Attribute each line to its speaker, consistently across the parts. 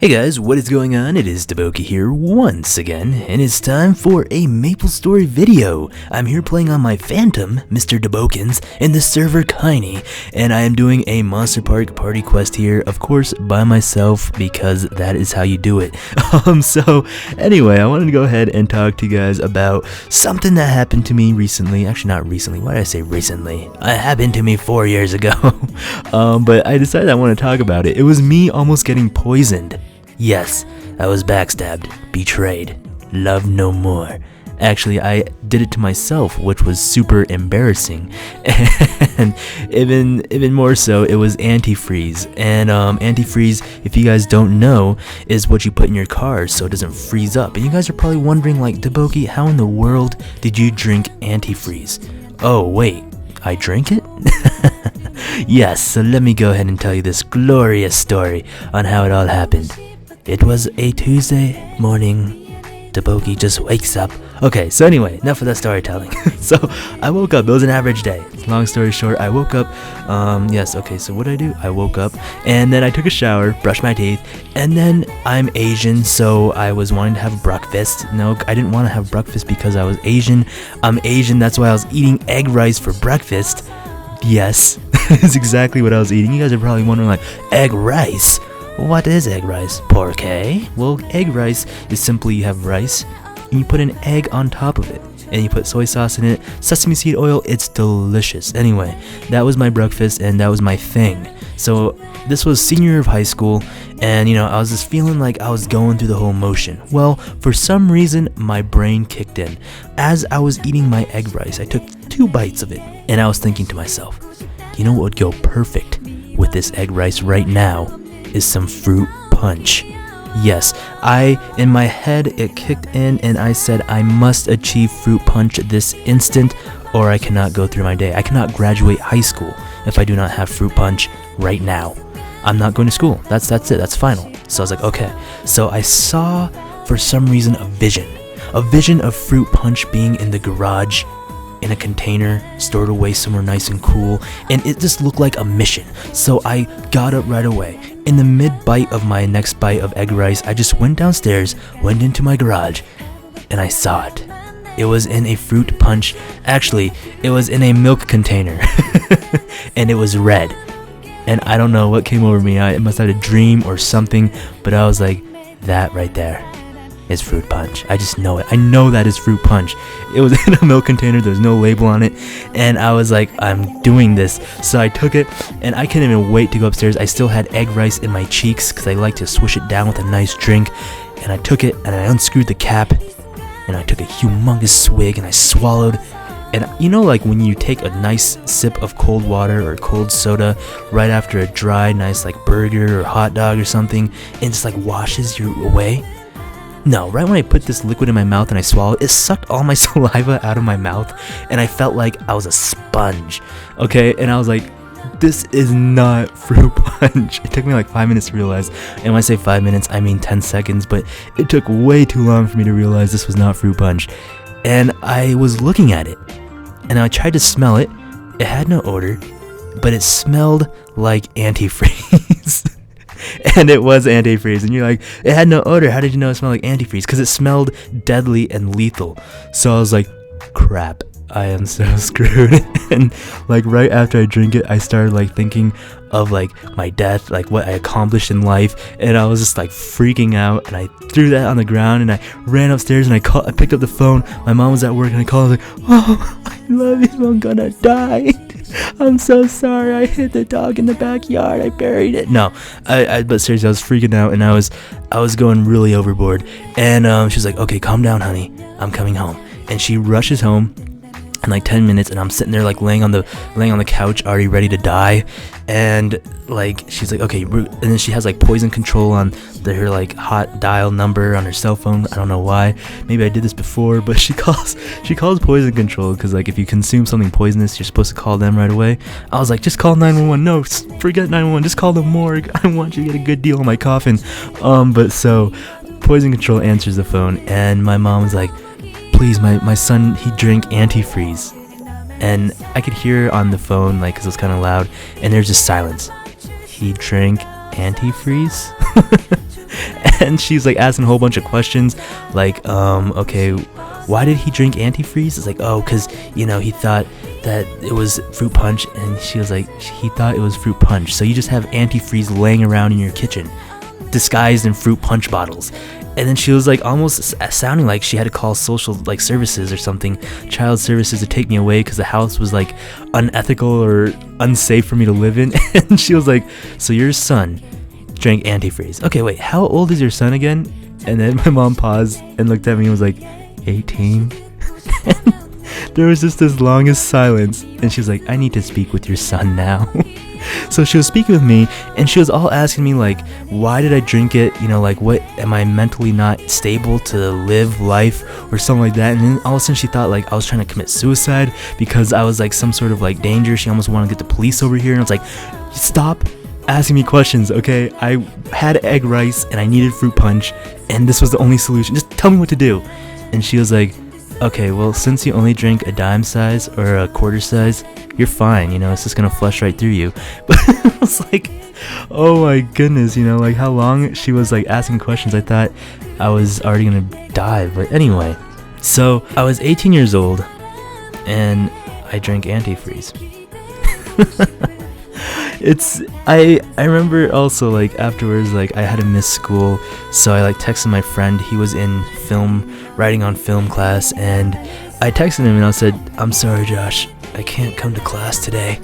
Speaker 1: Hey guys, what is going on? It is DaBoki here once again, and it's time for a Maple Story video. I'm here playing on my Phantom, Mr. DaBokins, in the server Kiney, and I am doing a Monster Park party quest here, of course, by myself, because that is how you do it. So, anyway, I wanted to go ahead and talk to you guys about something that happened to me recently. Actually, not recently. Why did I say recently? It happened to me 4 years ago. But I decided I want to talk about it. It was me almost getting poisoned. Yes, I was backstabbed, betrayed, loved no more. Actually, I did it to myself, which was super embarrassing. And even more so, it was antifreeze. And antifreeze, if you guys don't know, is what you put in your car so it doesn't freeze up. And you guys are probably wondering, like, DaBoki, how in the world did you drink antifreeze? Oh, wait, I drank it? Yes, so let me go ahead and tell you this glorious story on how it all happened. It was a Tuesday morning. DaBoki just wakes up. Okay, so anyway, enough of that storytelling. So I woke up. It was an average day. Long story short, I woke up. Yes, okay, so what did I do? I woke up and then I took a shower, brushed my teeth, and then I'm Asian, so I was wanting to have breakfast. No, I didn't want to have breakfast because I was Asian. I'm Asian, that's why I was eating egg rice for breakfast. Yes, that's exactly what I was eating. You guys are probably wondering, like, egg rice? What is egg rice? Porque? Well, egg rice is simply you have rice and you put an egg on top of it and you put soy sauce in it, sesame seed oil. It's delicious. Anyway, that was my breakfast and that was my thing. So this was senior year of high school, and I was just feeling like I was going through the whole motion. Well, for some reason my brain kicked in. As I was eating my egg rice, I took 2 bites of it and I was thinking to myself, you know what would go perfect with this egg rice right now is some fruit punch. Yes, in my head it kicked in and I said I must achieve fruit punch this instant or I cannot go through my day. I cannot graduate high school if I do not have fruit punch right now. I'm not going to school. That's it. That's final. So I was like, okay. So I saw, for some reason, a vision of fruit punch being in the garage in a container stored away somewhere nice and cool, and it just looked like a mission. So I got up right away. In the mid-bite of my next bite of egg rice, I just went downstairs, went into my garage, and I saw it. It was in a fruit punch. Actually, it was in a milk container. And it was red. And I don't know what came over me. It must have had a dream or something, but I was like, that right there is fruit punch. I just know it. I know that is fruit punch. It was in a milk container. There's no label on it. And I was like, I'm doing this. So I took it and I couldn't even wait to go upstairs. I still had egg rice in my cheeks because I like to swish it down with a nice drink. And I took it and I unscrewed the cap and I took a humongous swig and I swallowed. And like when you take a nice sip of cold water or cold soda right after a dry, nice like burger or hot dog or something, and it just like washes you away? No, right when I put this liquid in my mouth and I swallowed, it sucked all my saliva out of my mouth, and I felt like I was a sponge, okay? And I was like, this is not fruit punch. It took me like 5 minutes to realize, and when I say 5 minutes, I mean 10 seconds, but it took way too long for me to realize this was not fruit punch. And I was looking at it, and I tried to smell it. It had no odor, but it smelled like antifreeze. And it was antifreeze, and you're like, it had no odor. How did you know it smelled like antifreeze? Because it smelled deadly and lethal. So I was like, crap, I am so screwed. And like right after I drank it, I started like thinking of like my death, like what I accomplished in life, and I was just like freaking out, and I threw that on the ground and I ran upstairs and I picked up the phone. My mom was at work and I called, like, oh, I love you, I'm gonna die. I'm so sorry, I hit the dog in the backyard, I buried it. No, but seriously, I was freaking out and I was going really overboard. And she was like, okay, calm down, honey, I'm coming home. And she rushes home in like 10 minutes, and I'm sitting there like laying on the couch already ready to die. And like she's like, okay, and then she has like poison control on her like hot dial number on her cell phone. I don't know why, maybe I did this before, but she calls poison control because like if you consume something poisonous, you're supposed to call them right away. I was like, just call 911. No, forget 911, just call the morgue. I want you to get a good deal on my coffin. But so poison control answers the phone, and my mom was like, please, my son, he drank antifreeze. And I could hear on the phone, like, because it was kind of loud, and there's just silence. He drank antifreeze? And she's like asking a whole bunch of questions, like, okay, why did he drink antifreeze? It's like, oh, because, you know, he thought that it was fruit punch, and she was like, he thought it was fruit punch, so you just have antifreeze laying around in your kitchen, disguised in fruit punch bottles. And then she was like almost sounding like she had to call social like services or something, child services, to take me away because the house was like unethical or unsafe for me to live in. And she was like, so your son drank antifreeze. Okay, wait, how old is your son again? And then my mom paused and looked at me and was like, 18. There was just this longest silence, and she was like, I need to speak with your son now. So she was speaking with me, and she was all asking me like, why did I drink it? You know, like, what, am I mentally not stable to live life or something like that? And then all of a sudden she thought like I was trying to commit suicide because I was like some sort of like danger. She almost wanted to get the police over here, and I was like, stop asking me questions, okay? I had egg rice and I needed fruit punch, and this was the only solution. Just tell me what to do. And she was like, okay, well, since you only drink a dime size or a quarter size, you're fine, you know, it's just gonna flush right through you. But I was like, oh my goodness, you know, like how long she was like asking questions. I thought I was already gonna die. But anyway, so I was 18 years old and I drank antifreeze. I remember also like afterwards, like I had to miss school, so I like texted my friend. He was in writing on film class, and I texted him and I said, I'm sorry Josh, I can't come to class today.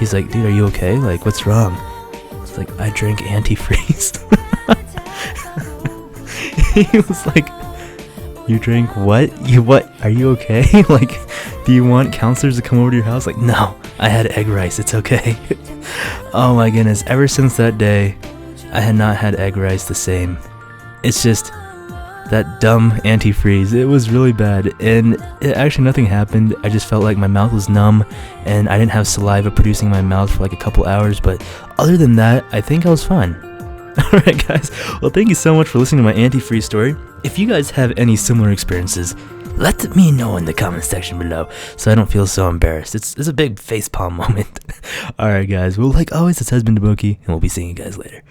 Speaker 1: He's like, dude, are you okay? Like, what's wrong? It's like, I drank antifreeze. He was like, you drank what? Are you okay? Like, do you want counselors to come over to your house? Like, no, I had egg rice, it's okay. Oh my goodness, ever since that day, I had not had egg rice the same. It's just that dumb antifreeze. It was really bad, and actually nothing happened. I just felt like my mouth was numb, and I didn't have saliva producing in my mouth for like a couple hours, but other than that, I think I was fine. Alright guys, well thank you so much for listening to my antifreeze story. If you guys have any similar experiences, let me know in the comment section below so I don't feel so embarrassed. It's a big facepalm moment. Alright guys, well like always, this has been DaBoki, and we'll be seeing you guys later.